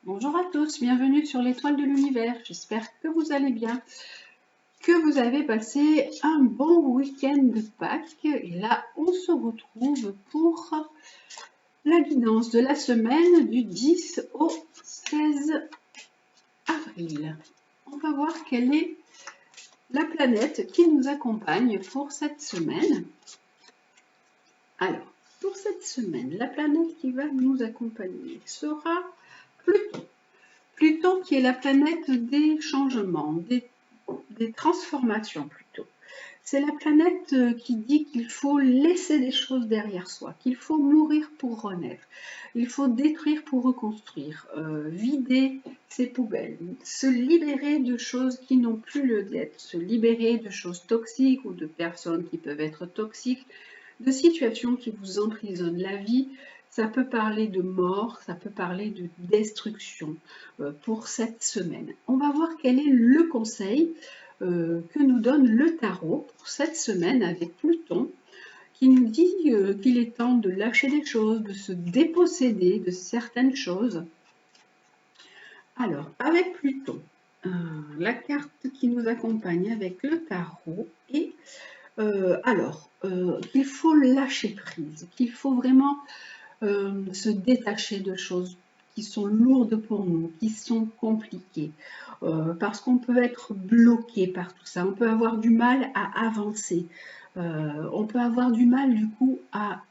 Bonjour à tous, bienvenue sur l'étoile de l'univers. J'espère que vous allez bien, que vous avez passé un bon week-end de Pâques. Et là, on se retrouve pour la guidance de la semaine du 10 au 16 avril. On va voir quelle est la planète qui nous accompagne pour cette semaine. Alors, pour cette semaine, la planète qui va nous accompagner sera Pluton. Pluton qui est la planète des changements, des transformations plutôt. C'est la planète qui dit qu'il faut laisser des choses derrière soi, qu'il faut mourir pour renaître, il faut détruire pour reconstruire, vider ses poubelles, se libérer de choses qui n'ont plus lieu d'être, se libérer de choses toxiques ou de personnes qui peuvent être toxiques, de situations qui vous emprisonnent la vie. Ça peut parler de mort, ça peut parler de destruction pour cette semaine. On va voir quel est le conseil que nous donne le tarot pour cette semaine avec Pluton, qui nous dit qu'il est temps de lâcher des choses, de se déposséder de certaines choses. Alors, avec Pluton, la carte qui nous accompagne avec le tarot est qu'il faut lâcher prise, qu'il faut vraiment se détacher de choses qui sont lourdes pour nous, qui sont compliquées, parce qu'on peut être bloqué par tout ça, on peut avoir du mal à avancer, on peut avoir du mal du coup à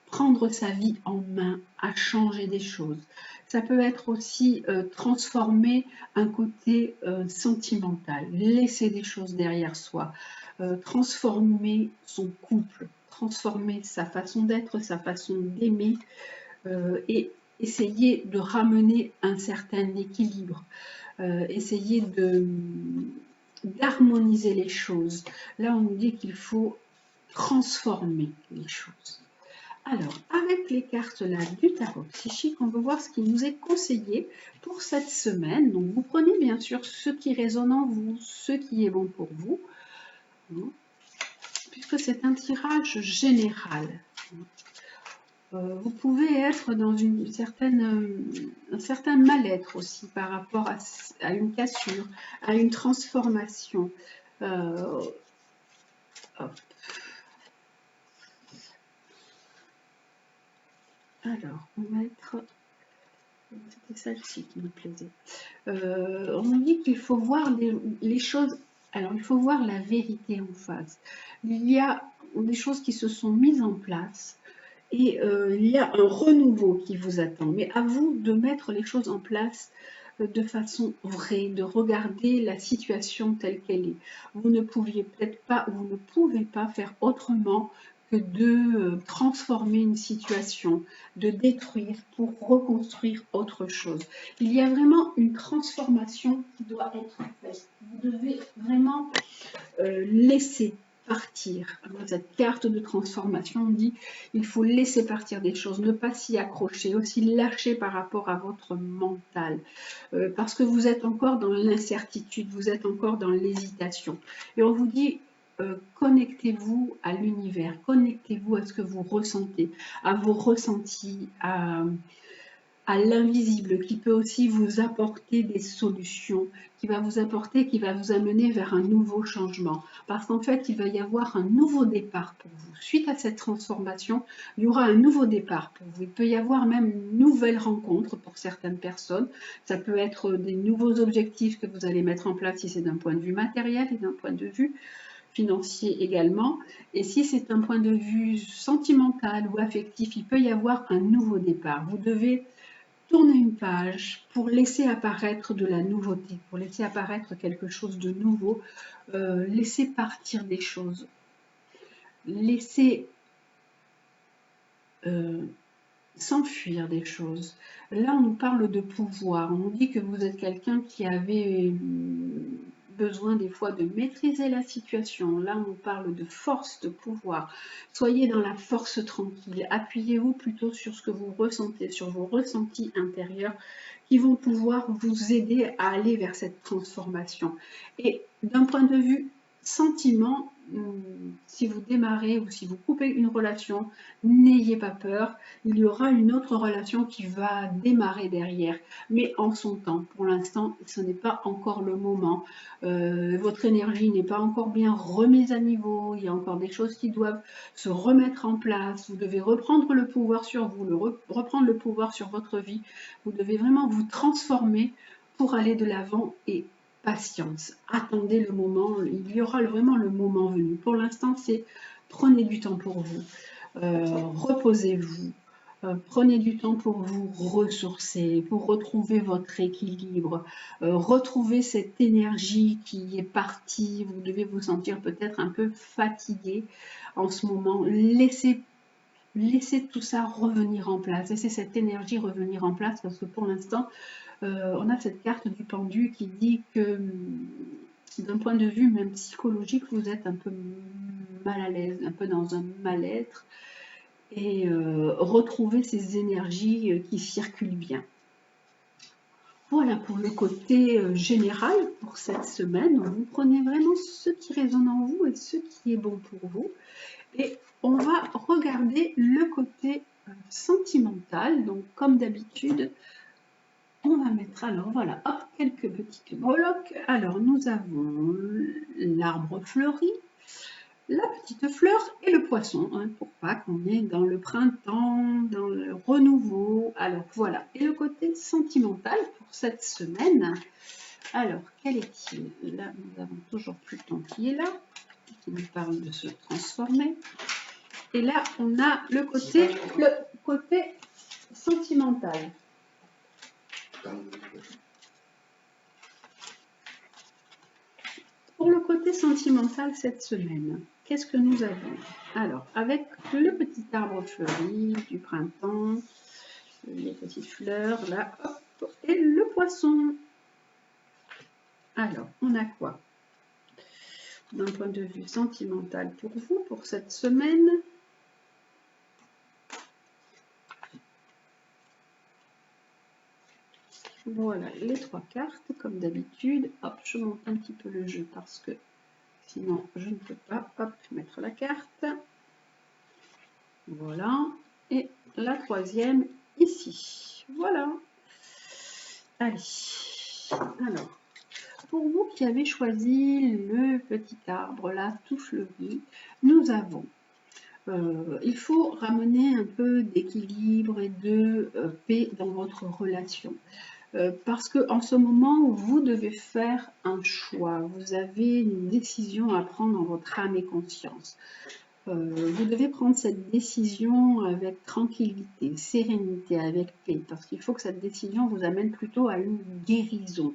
prendre sa vie en main, à changer des choses. Ça peut être aussi transformer un côté sentimental, laisser des choses derrière soi, transformer son couple, transformer sa façon d'être, sa façon d'aimer et essayer de ramener un certain équilibre, essayer d'harmoniser les choses. Là, on nous dit qu'il faut transformer les choses. Alors, avec les cartes là du tarot psychique, on va voir ce qui nous est conseillé pour cette semaine. Donc, vous prenez bien sûr ce qui résonne en vous, ce qui est bon pour vous, puisque c'est un tirage général. Vous pouvez être dans un certain mal-être aussi par rapport à une cassure, à une transformation. Hop. Alors, on va être... C'était celle-ci qui me plaisait. On nous dit qu'il faut voir les choses. Alors, il faut voir la vérité en face. Il y a des choses qui se sont mises en place et il y a un renouveau qui vous attend. Mais à vous de mettre les choses en place de façon vraie, de regarder la situation telle qu'elle est. Vous ne pouviez peut-être pas, vous ne pouvez pas faire autrement que de transformer une situation, de détruire pour reconstruire autre chose. Il y a vraiment une transformation qui doit être faite. Vous devez vraiment laisser partir. Dans cette carte de transformation, on dit il faut laisser partir des choses, ne pas s'y accrocher, aussi lâcher par rapport à votre mental, parce que vous êtes encore dans l'incertitude, vous êtes encore dans l'hésitation. Et on vous dit connectez-vous à l'univers, connectez-vous à ce que vous ressentez, à vos ressentis, à l'invisible qui peut aussi vous apporter des solutions, qui va vous amener vers un nouveau changement. Parce qu'en fait, il va y avoir un nouveau départ pour vous. Suite à cette transformation, il y aura un nouveau départ pour vous. Il peut y avoir même une nouvelle rencontre pour certaines personnes. Ça peut être des nouveaux objectifs que vous allez mettre en place si c'est d'un point de vue matériel et d'un point de vue financier également. Et si c'est un point de vue sentimental ou affectif, il peut y avoir un nouveau départ. Vous devez tourner une page pour laisser apparaître de la nouveauté, pour laisser apparaître quelque chose de nouveau, laisser partir des choses, laisser s'enfuir des choses. Là, on nous parle de pouvoir, on nous dit que vous êtes quelqu'un qui avait besoin des fois de maîtriser la situation. Là, on parle de force, de pouvoir. Soyez dans la force tranquille. Appuyez-vous plutôt sur ce que vous ressentez, sur vos ressentis intérieurs qui vont pouvoir vous aider à aller vers cette transformation. Et d'un point de vue sentiment, si vous démarrez ou si vous coupez une relation, n'ayez pas peur. Il y aura une autre relation qui va démarrer derrière, mais en son temps. Pour l'instant, ce n'est pas encore le moment. Votre énergie n'est pas encore bien remise à niveau. Il y a encore des choses qui doivent se remettre en place. Vous devez reprendre le pouvoir sur vous, reprendre le pouvoir sur votre vie. Vous devez vraiment vous transformer pour aller de l'avant et patience. Attendez le moment, il y aura vraiment le moment venu. Pour l'instant, c'est prenez du temps pour vous, reposez-vous, prenez du temps pour vous ressourcer, pour retrouver votre équilibre, retrouver cette énergie qui est partie. Vous devez vous sentir peut-être un peu fatigué en ce moment. Laissez tout ça revenir en place, laissez cette énergie revenir en place parce que pour l'instant, on a cette carte du pendu qui dit que d'un point de vue même psychologique, vous êtes un peu mal à l'aise, un peu dans un mal-être et retrouver ces énergies qui circulent bien. Voilà pour le côté général pour cette semaine. Vous prenez vraiment ce qui résonne en vous et ce qui est bon pour vous. Et on va regarder le côté sentimental. Donc comme d'habitude, on va mettre alors, voilà, hop, quelques petites breloques. Alors, nous avons l'arbre fleuri, la petite fleur et le poisson, hein, pour pas qu'on est dans le printemps, dans le renouveau. Alors, voilà. Et le côté sentimental pour cette semaine. Alors, quel est-il? Là, nous avons toujours Pluton qui est là, qui nous parle de se transformer. Et là, on a le côté sentimental. Pour le côté sentimental cette semaine, qu'est-ce que nous avons? Alors, avec le petit arbre fleuri du printemps, les petites fleurs, là, hop, et le poisson. Alors, on a quoi? D'un point de vue sentimental pour vous, pour cette semaine, voilà les trois cartes, comme d'habitude. Hop, je monte un petit peu le jeu parce que sinon je ne peux pas. Hop, mettre la carte. Voilà. Et la troisième ici. Voilà. Allez. Alors, pour vous qui avez choisi le petit arbre là, tout fleuri, nous avons il faut ramener un peu d'équilibre et de paix dans votre relation. Parce qu'en ce moment, vous devez faire un choix. Vous avez une décision à prendre en votre âme et conscience. Vous devez prendre cette décision avec tranquillité, sérénité, avec paix. Parce qu'il faut que cette décision vous amène plutôt à une guérison.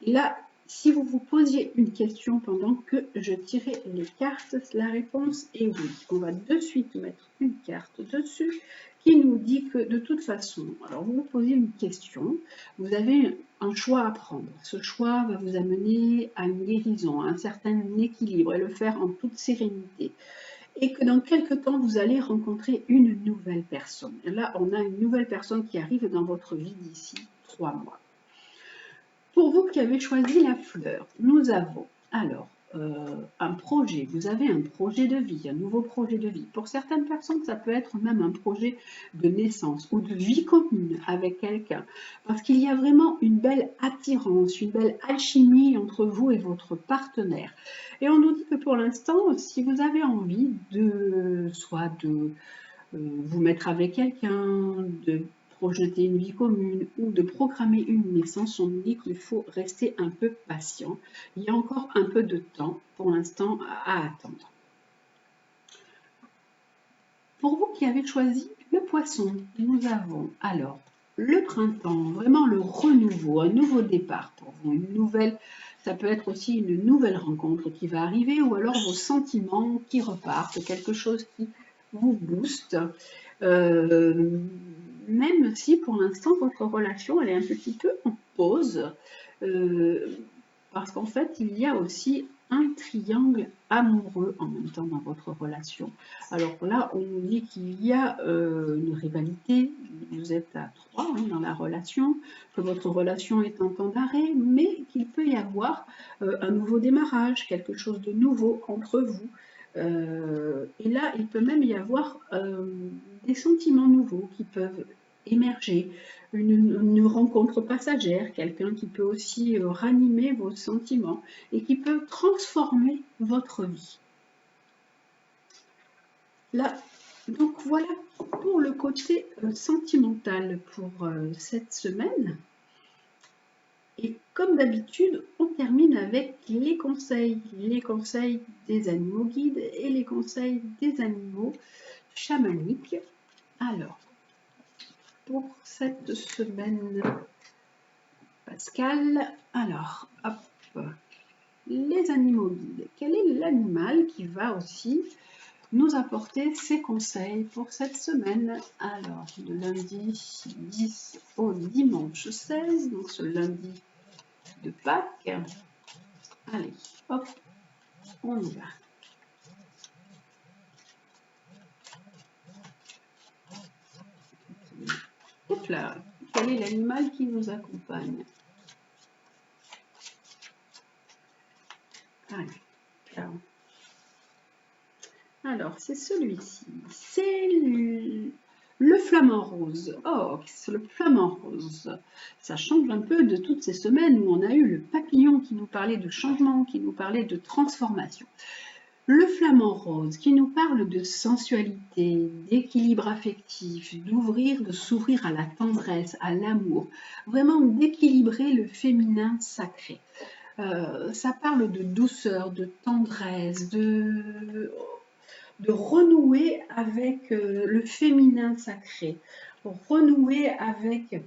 Et là, si vous vous posiez une question pendant que je tirais les cartes, la réponse est oui. On va de suite mettre une carte dessus qui nous dit que de toute façon, alors vous vous posez une question, vous avez un choix à prendre. Ce choix va vous amener à une guérison, à un certain équilibre et le faire en toute sérénité. Et que dans quelques temps, vous allez rencontrer une nouvelle personne. Et là, on a une nouvelle personne qui arrive dans votre vie d'ici 3 mois. Pour vous qui avez choisi la fleur, nous avons alors un projet. Vous avez un projet de vie, un nouveau projet de vie. Pour certaines personnes, ça peut être même un projet de naissance ou de vie commune avec quelqu'un. Parce qu'il y a vraiment une belle attirance, une belle alchimie entre vous et votre partenaire. Et on nous dit que pour l'instant, si vous avez envie de soit de vous mettre avec quelqu'un, de projeter une vie commune ou de programmer une naissance, on nous dit qu'il faut rester un peu patient. Il y a encore un peu de temps pour l'instant à attendre. Pour vous qui avez choisi le poisson, nous avons alors le printemps, vraiment le renouveau, un nouveau départ pour vous, une nouvelle, ça peut être aussi une nouvelle rencontre qui va arriver ou alors vos sentiments qui repartent, quelque chose qui vous booste. Même si pour l'instant votre relation elle est un petit peu en pause, parce qu'en fait il y a aussi un triangle amoureux en même temps dans votre relation. Alors là, on nous dit qu'il y a une rivalité, vous êtes à 3 dans la relation, que votre relation est en temps d'arrêt, mais qu'il peut y avoir un nouveau démarrage, quelque chose de nouveau entre vous. Et là, il peut même y avoir des sentiments nouveaux qui peuvent émerger, une rencontre passagère, quelqu'un qui peut aussi ranimer vos sentiments et qui peut transformer votre vie. Là, donc voilà pour le côté sentimental pour cette semaine. Et comme d'habitude, on termine avec les conseils des animaux guides et les conseils des animaux chamaniques. Alors, pour cette semaine, Pascal, alors, hop, les animaux guides. Quel est l'animal qui va aussi nous apporter ses conseils pour cette semaine? Alors, de lundi 10 au dimanche 16, donc ce lundi de Pâques. Allez, hop, on y va. Hop là, quel est l'animal qui nous accompagne? Allez, alors c'est celui-ci, c'est le flamant rose. Oh, c'est le flamant rose. Ça change un peu de toutes ces semaines où on a eu le papillon qui nous parlait de changement, qui nous parlait de transformation. Le flamant rose qui nous parle de sensualité, d'équilibre affectif, d'ouvrir, de s'ouvrir à la tendresse, à l'amour, vraiment d'équilibrer le féminin sacré. Ça parle de douceur, de tendresse, de renouer avec le féminin sacré, renouer avec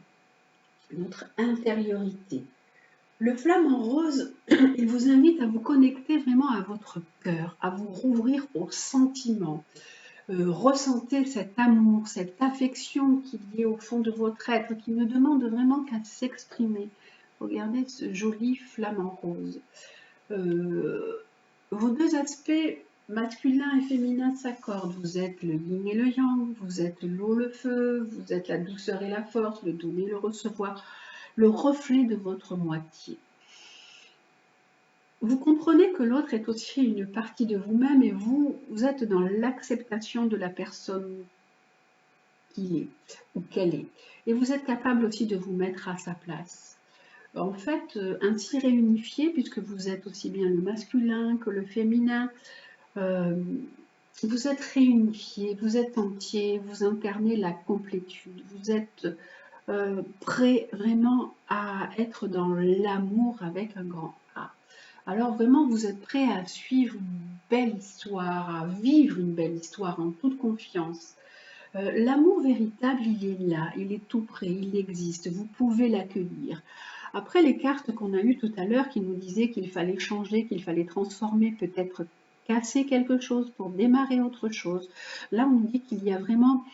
notre intériorité. Le flamant rose, il vous invite à vous connecter vraiment à votre cœur, à vous rouvrir aux sentiments. Ressentez cet amour, cette affection qui est au fond de votre être, qui ne demande vraiment qu'à s'exprimer. Regardez ce joli flamant rose. Vos deux aspects masculin et féminin s'accordent. Vous êtes le yin et le yang, vous êtes l'eau, le feu, vous êtes la douceur et la force, le donner, le recevoir, le reflet de votre moitié. Vous comprenez que l'autre est aussi une partie de vous-même et vous êtes dans l'acceptation de la personne qu'il est ou qu'elle est. Et vous êtes capable aussi de vous mettre à sa place. En fait, ainsi réunifié, puisque vous êtes aussi bien le masculin que le féminin, vous êtes réunifié, vous êtes entier, vous incarnez la complétude, vous êtes prêt vraiment à être dans l'amour avec un grand A. Alors vraiment, vous êtes prêt à suivre une belle histoire, à vivre une belle histoire en toute confiance. L'amour véritable, il est là, il est tout près, il existe, vous pouvez l'accueillir. Après, les cartes qu'on a eues tout à l'heure qui nous disaient qu'il fallait changer, qu'il fallait transformer, peut-être casser quelque chose pour démarrer autre chose. Là, on dit qu'il y a vraiment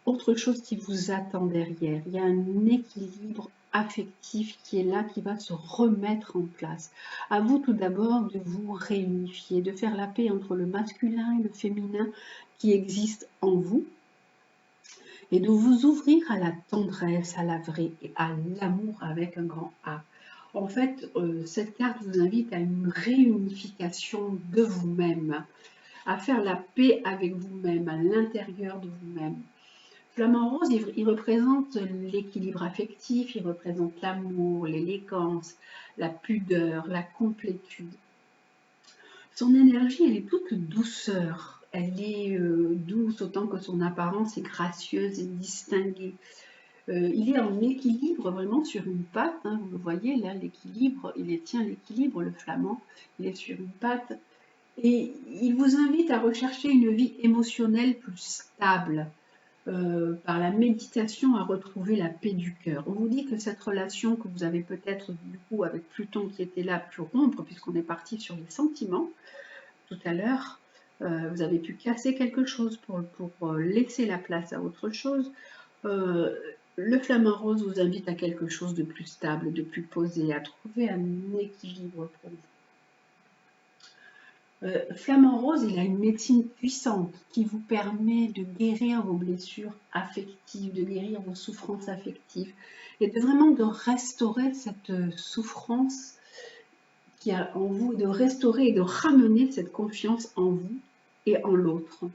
autre chose qui vous attend derrière. Il y a un équilibre affectif qui est là, qui va se remettre en place. À vous tout d'abord de vous réunifier, de faire la paix entre le masculin et le féminin qui existe en vous, et de vous ouvrir à la tendresse, à la vraie et à l'amour avec un grand A. En fait, cette carte vous invite à une réunification de vous-même, à faire la paix avec vous-même, à l'intérieur de vous-même. Flamant rose, il représente l'équilibre affectif, il représente l'amour, l'élégance, la pudeur, la complétude. Son énergie, elle est toute douceur. Elle est douce autant que son apparence est gracieuse et distinguée. Il est en équilibre vraiment sur une patte. Hein, vous le voyez là, l'équilibre, il tient l'équilibre, le flamand. Il est sur une patte. Et il vous invite à rechercher une vie émotionnelle plus stable. Par la méditation à retrouver la paix du cœur. On vous dit que cette relation que vous avez peut-être du coup avec Pluton qui était là pu rompre, puisqu'on est parti sur les sentiments tout à l'heure, vous avez pu casser quelque chose pour laisser la place à autre chose. Le flamant rose vous invite à quelque chose de plus stable, de plus posé, à trouver un équilibre pour vous. Flamant Rose, il a une médecine puissante qui vous permet de guérir vos blessures affectives, de guérir vos souffrances affectives et de vraiment de restaurer cette souffrance qu'il y a en vous, de restaurer et de ramener cette confiance en vous et en l'autre.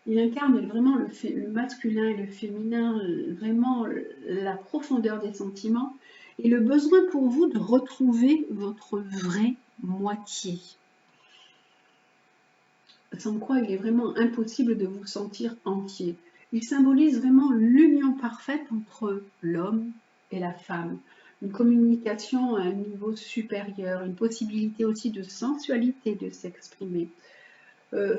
Il incarne vraiment le masculin et le féminin, vraiment la profondeur des sentiments et le besoin pour vous de retrouver votre vraie moitié. Sans quoi il est vraiment impossible de vous sentir entier. Il symbolise vraiment l'union parfaite entre l'homme et la femme, une communication à un niveau supérieur, une possibilité aussi de sensualité de s'exprimer.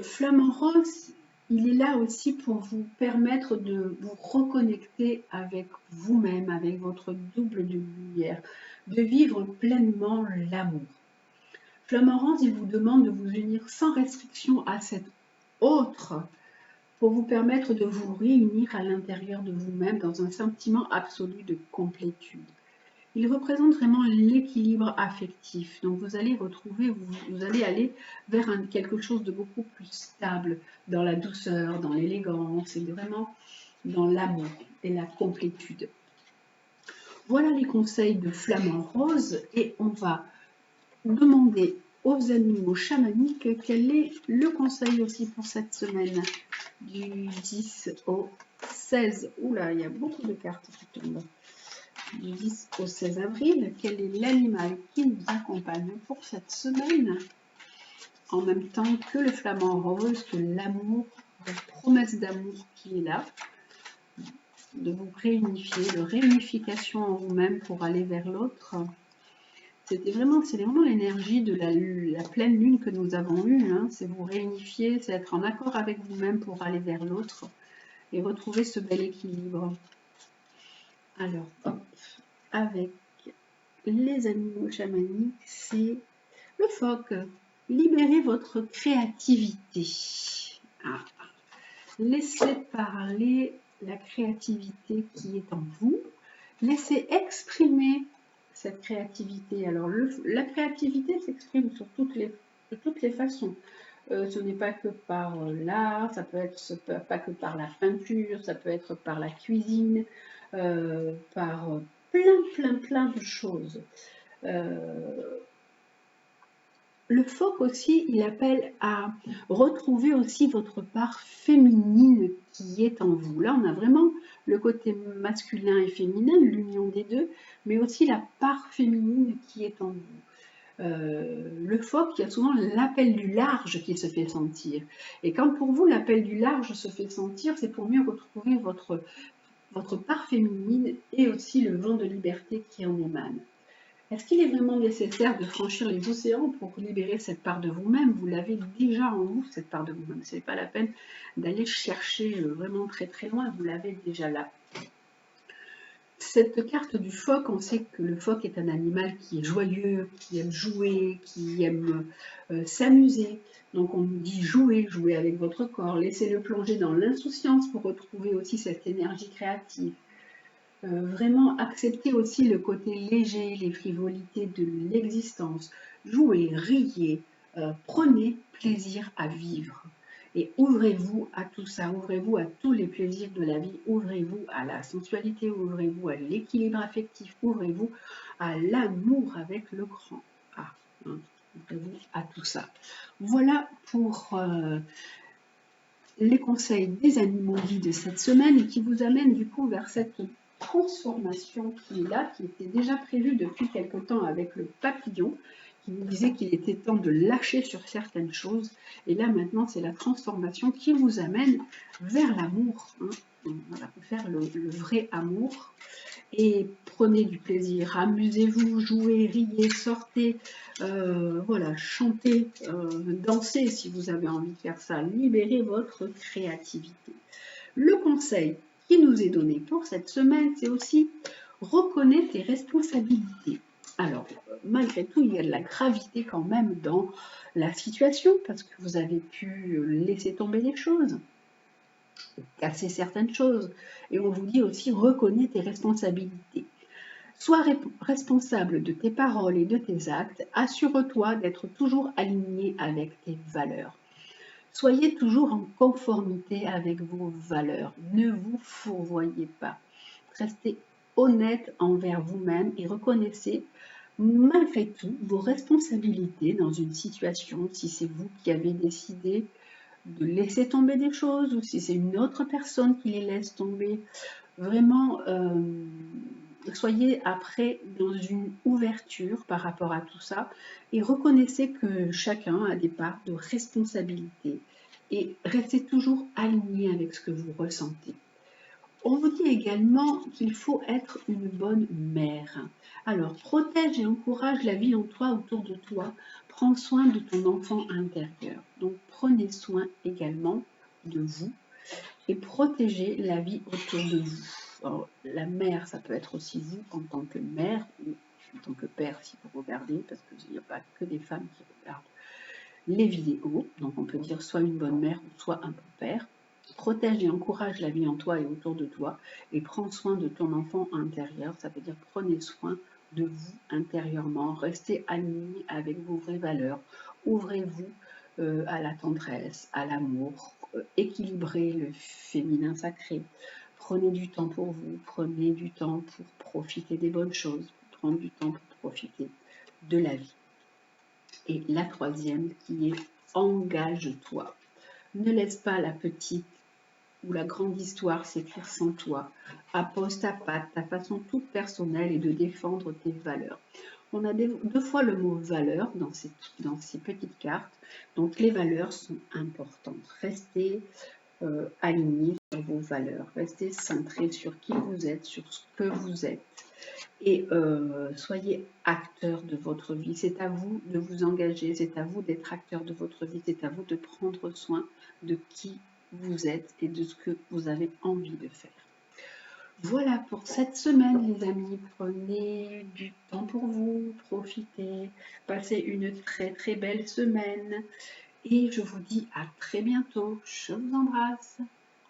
Flamant Rose, il est là aussi pour vous permettre de vous reconnecter avec vous-même, avec votre double de lumière, de vivre pleinement l'amour. Flamant Rose, il vous demande de vous unir sans restriction à cet autre pour vous permettre de vous réunir à l'intérieur de vous-même dans un sentiment absolu de complétude. Il représente vraiment l'équilibre affectif. Donc vous allez retrouver, vous allez aller vers quelque chose de beaucoup plus stable, dans la douceur, dans l'élégance et vraiment dans l'amour et la complétude. Voilà les conseils de Flamant Rose et on va demander aux animaux chamaniques quel est le conseil aussi pour cette semaine du 10 au 16. Oula, il y a beaucoup de cartes qui tombent. Du 10 au 16 avril, quel est l'animal qui nous accompagne pour cette semaine, en même temps que le flamant rose, que l'amour, la promesse d'amour qui est là, de vous réunifier, de réunification en vous-même pour aller vers l'autre. C'est vraiment l'énergie de la pleine lune que nous avons eue, hein. C'est vous réunifier, c'est être en accord avec vous-même pour aller vers l'autre et retrouver ce bel équilibre. Alors, hop, avec les animaux chamaniques, c'est le phoque. Libérez votre créativité. Ah. Laissez parler la créativité qui est en vous. Laissez exprimer cette créativité. Alors, la créativité s'exprime de toutes les façons. Ce n'est pas que par l'art, ça peut être pas que par la peinture, ça peut être par la cuisine, par plein de choses. Le phoque aussi, il appelle à retrouver aussi votre part féminine qui est en vous. Là, on a vraiment le côté masculin et féminin, l'union des deux, mais aussi la part féminine qui est en vous. Le phoque, il y a souvent l'appel du large qui se fait sentir. Et quand pour vous, l'appel du large se fait sentir, c'est pour mieux retrouver votre part féminine et aussi le vent de liberté qui en émane. Est-ce qu'il est vraiment nécessaire de franchir les océans pour libérer cette part de vous-même? Vous l'avez déjà en vous, cette part de vous-même. Ce n'est pas la peine d'aller chercher vraiment très loin, vous l'avez déjà là. Cette carte du phoque, on sait que le phoque est un animal qui est joyeux, qui aime jouer, qui aime s'amuser. Donc on nous dit jouer avec votre corps, laissez-le plonger dans l'insouciance pour retrouver aussi cette énergie créative. Vraiment accepter aussi le côté léger, les frivolités de l'existence. Jouez, riez, prenez plaisir à vivre. Et ouvrez-vous à tout ça, ouvrez-vous à tous les plaisirs de la vie, ouvrez-vous à la sensualité, ouvrez-vous à l'équilibre affectif, ouvrez-vous à l'amour avec le grand A. Ouvrez-vous à tout ça. Voilà pour les conseils des animaux guides de cette semaine et qui vous amènent du coup vers cette transformation qui est là, qui était déjà prévue depuis quelque temps avec le papillon, qui nous disait qu'il était temps de lâcher sur certaines choses. Et là maintenant, c'est la transformation qui vous amène vers l'amour, hein. Voilà, faire le vrai amour. Et prenez du plaisir, amusez-vous, jouez, riez, sortez, voilà, chantez, dansez si vous avez envie de faire ça, libérez votre créativité. Le conseil qui nous est donné pour cette semaine, c'est aussi reconnaître tes responsabilités. Alors, malgré tout, il y a de la gravité quand même dans la situation parce que vous avez pu laisser tomber des choses, casser certaines choses. Et on vous dit aussi, reconnais tes responsabilités. Sois responsable de tes paroles et de tes actes. Assure-toi d'être toujours aligné avec tes valeurs. Soyez toujours en conformité avec vos valeurs. Ne vous fourvoyez pas. Restez honnête envers vous-même et reconnaissez malgré tout vos responsabilités dans une situation, si c'est vous qui avez décidé de laisser tomber des choses ou si c'est une autre personne qui les laisse tomber. Vraiment, soyez après dans une ouverture par rapport à tout ça et reconnaissez que chacun a des parts de responsabilité et restez toujours aligné avec ce que vous ressentez. On vous dit également qu'il faut être une bonne mère. Alors, protège et encourage la vie en toi, autour de toi. Prends soin de ton enfant intérieur. Donc, prenez soin également de vous et protégez la vie autour de vous. Alors, la mère, ça peut être aussi vous en tant que mère ou en tant que père si vous regardez, parce qu'il n'y a pas que des femmes qui regardent les vidéos. Donc, on peut dire soit une bonne mère ou soit un bon père. Protège et encourage la vie en toi et autour de toi et prends soin de ton enfant intérieur. Ça veut dire prenez soin de vous intérieurement. Restez aligné avec vos vraies valeurs. Ouvrez-vous à la tendresse, à l'amour. Équilibrez le féminin sacré. Prenez du temps pour vous. Prenez du temps pour profiter des bonnes choses. Prendre du temps pour profiter de la vie. Et la troisième qui est engage-toi. Ne laisse pas la petite ou la grande histoire s'écrire sans toi. Appose ta patte, ta façon toute personnelle et de défendre tes valeurs. On a deux fois le mot valeur dans ces petites cartes. Donc les valeurs sont importantes. Restez alignés sur vos valeurs. Restez centrés sur qui vous êtes, sur ce que vous êtes. Et soyez acteur de votre vie. C'est à vous de vous engager, c'est à vous d'être acteur de votre vie, c'est à vous de prendre soin de qui vous êtes et de ce que vous avez envie de faire. Voilà pour cette semaine, les amis. Prenez du temps pour vous, profitez, passez une très très belle semaine et je vous dis à très bientôt. Je vous embrasse.